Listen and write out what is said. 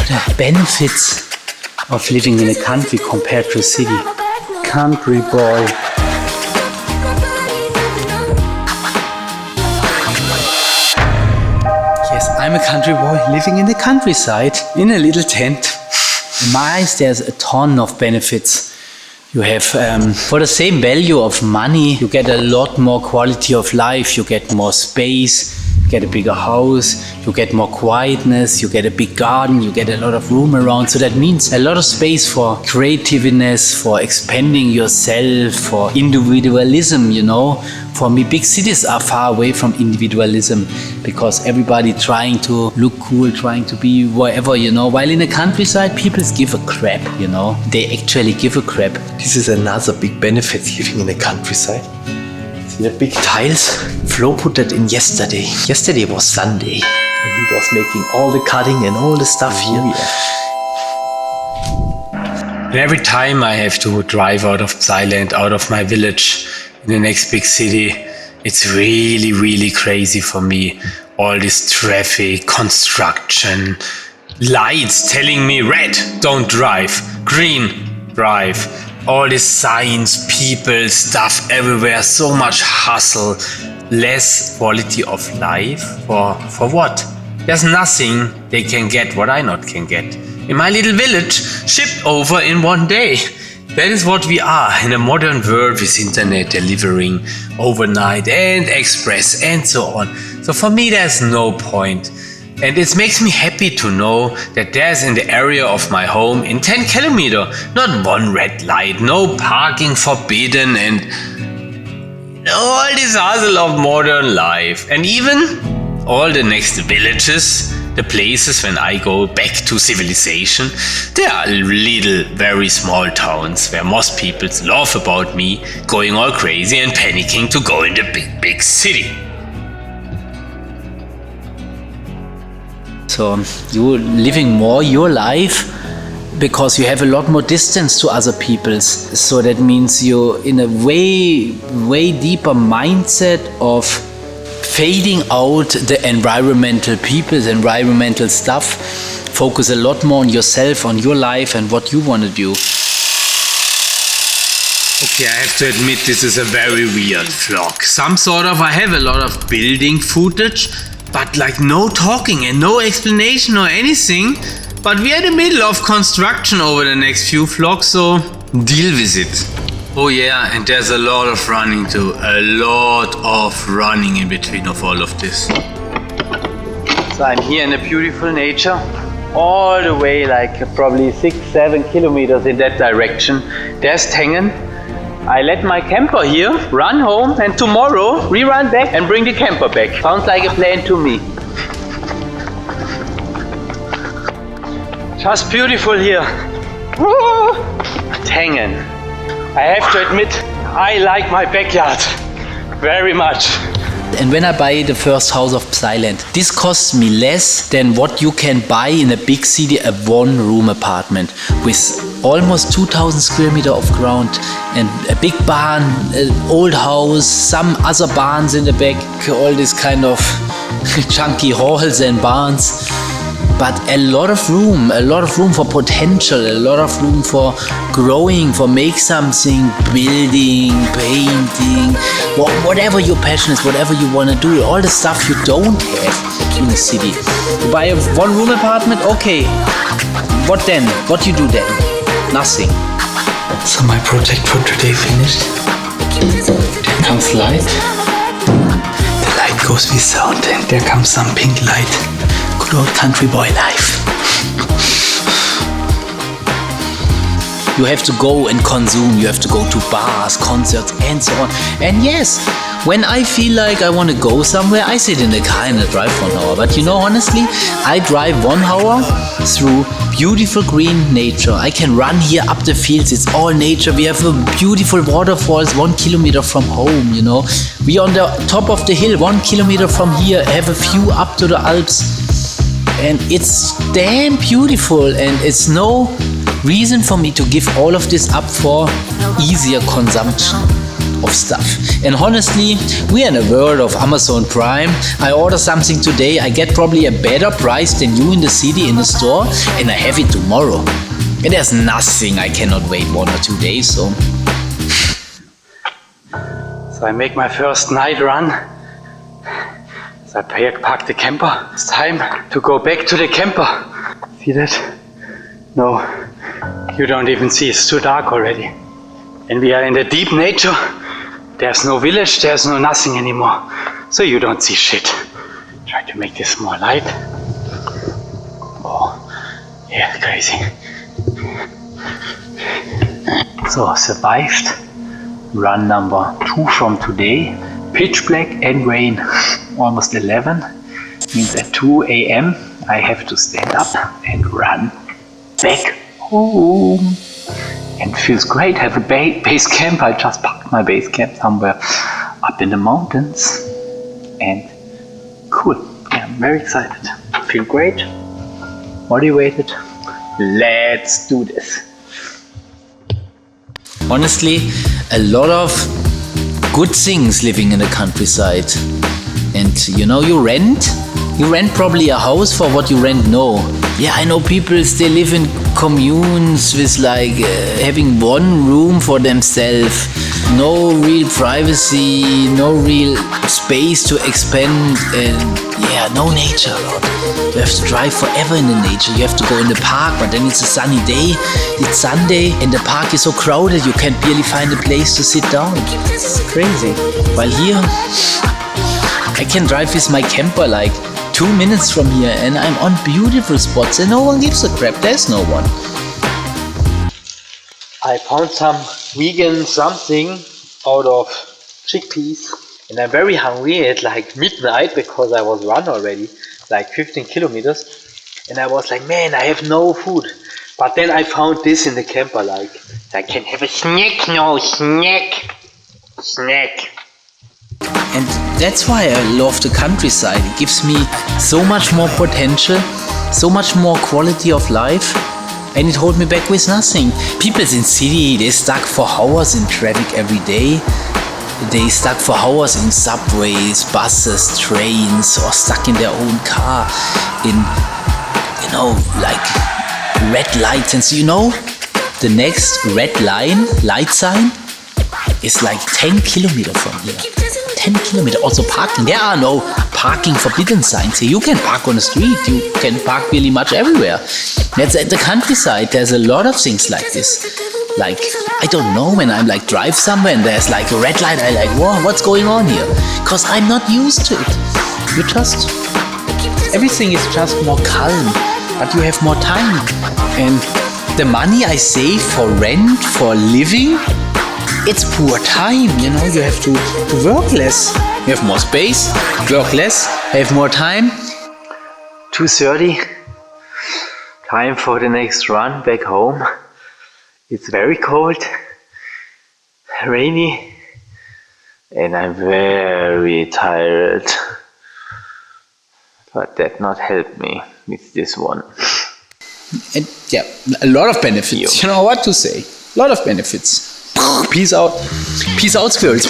the benefits of living in a country compared to a city. Country boy. Yes, I'm a country boy living in the countryside in a little tent. In my eyes, there's a ton of benefits. You have, for the same value of money, you get a lot more quality of life, you get more space, you get a bigger house, you get more quietness, you get a big garden, you get a lot of room around. So that means a lot of space for creativeness, for expanding yourself, for individualism, you know. For me, big cities are far away from individualism because everybody trying to look cool, trying to be wherever, you know. While in the countryside, people give a crap, you know. They actually give a crap. This is another big benefit living in the countryside. See the big tiles? Flo put that in yesterday. Yesterday was Sunday. And he was making all the cutting and all the stuff here. And every time I have to drive out of Thailand, out of my village, in the next big city, it's really, really crazy for me. All this traffic, construction, lights telling me red, don't drive, green, drive. All these signs, people, stuff everywhere, so much hustle, less quality of life. For what? There's nothing they can get what I not can get. In my little village, shipped over in one day. That is what we are in a modern world with internet delivering overnight and express and so on. So for me, there's no point. And it makes me happy to know that there's in the area of my home in 10 kilometers, not one red light, no parking forbidden and all this hustle of modern life. And even all the next villages, the places when I go back to civilization, there are little, very small towns where most people laugh about me going all crazy and panicking to go in the big, big city. So you're living more your life because you have a lot more distance to other people's. So that means you're in a way deeper mindset of fading out the environmental people, the environmental stuff. Focus a lot more on yourself, on your life and what you want to do. Okay, I have to admit this is a very weird vlog. I have a lot of building footage, but like no talking and no explanation or anything. But we are in the middle of construction over the next few vlogs, so deal with it. Oh yeah, and there's a lot of running too. A lot of running in between of all of this. So I'm here in the beautiful nature, all the way like probably 6-7 kilometers in that direction. There's Tengen. I let my camper here run home and tomorrow we run back and bring the camper back. Sounds like a plan to me. Just beautiful here. Woo! Tengen. I have to admit, I like my backyard very much. And when I buy the first house of Thailand, this costs me less than what you can buy in a big city, a one-room apartment with almost 2,000 square meters of ground and a big barn, an old house, some other barns in the back, all this kind of chunky halls and barns. But a lot of room for potential, a lot of room for growing, for make something, building, painting, whatever your passion is, whatever you want to do, all the stuff you don't have in a city. You buy a one-room apartment, okay, what then? What you do then? Nothing. So my project for today finished. There comes light. The light goes with sound and there comes some pink light. Good old country boy life. You have to go and consume, you have to go to bars, concerts and so on. And yes, when I feel like I want to go somewhere, I sit in the car and I drive for an hour. But you know, honestly, I drive 1 hour through beautiful green nature. I can run here up the fields, it's all nature. We have a beautiful waterfalls 1 kilometer from home, you know. We on the top of the hill, 1 kilometer from here, have a view up to the Alps. And it's damn beautiful and it's no reason for me to give all of this up for easier consumption. of stuff. And honestly, we are in a world of Amazon Prime. I order something today, I get probably a better price than you in the city in the store, and I have it tomorrow. And there's nothing I cannot wait 1 or 2 days, so. So I make my first night run. So I park the camper. It's time to go back to the camper. See that? No, you don't even see, it's too dark already. And we are in the deep nature. There's no village, there's no nothing anymore. So you don't see shit. Try to make this more light. Oh, yeah, crazy. So, survived. Run number 2 from today. Pitch black and rain. Almost 11. Means at 2 a.m. I have to stand up and run back home. And feels great. Have a base camp. I just parked my base camp somewhere up in the mountains. And cool. Yeah, I'm very excited. Feel great. Motivated. Let's do this. Honestly, a lot of good things living in the countryside. And you rent probably a house for what you rent now. Yeah, I know people still live in communes with having one room for themselves, no real privacy, no real space to expand, and no nature. You have to drive forever in the nature. You have to go in the park, but then it's a sunny day. It's Sunday, and the park is so crowded you can barely find a place to sit down. It's crazy. While here, I can drive with my camper 2 minutes from here, and I'm on beautiful spots, and no one gives a crap. There's no one. I found some vegan something out of chickpeas, and I'm very hungry at midnight because I was run already 15 kilometers, and I was like, man, I have no food. But then I found this in the camper, I can have a snack now, snack. And that's why I love the countryside. It gives me so much more potential, so much more quality of life, and it holds me back with nothing. People in city, they stuck for hours in traffic every day. They stuck for hours in subways, buses, trains, or stuck in their own car in, red lights. And so the next red light sign is 10 kilometers from here. 10 kilometers. Also parking. There are no parking forbidden signs here. You can park on the street. You can park really much everywhere. That's at the countryside. There's a lot of things like this. I don't know, when I'm drive somewhere and there's a red light, I'm whoa, what's going on here? Because I'm not used to it. Everything is just more calm, but you have more time. And the money I save for rent, for living, it's poor time, you have to work less. You have more space, work less, have more time. 2:30, time for the next run back home. It's very cold, rainy, and I'm very tired. But that not helped me with this one. And a lot of benefits. You know what to say. A lot of benefits. Peace out. Peace out, squirrels.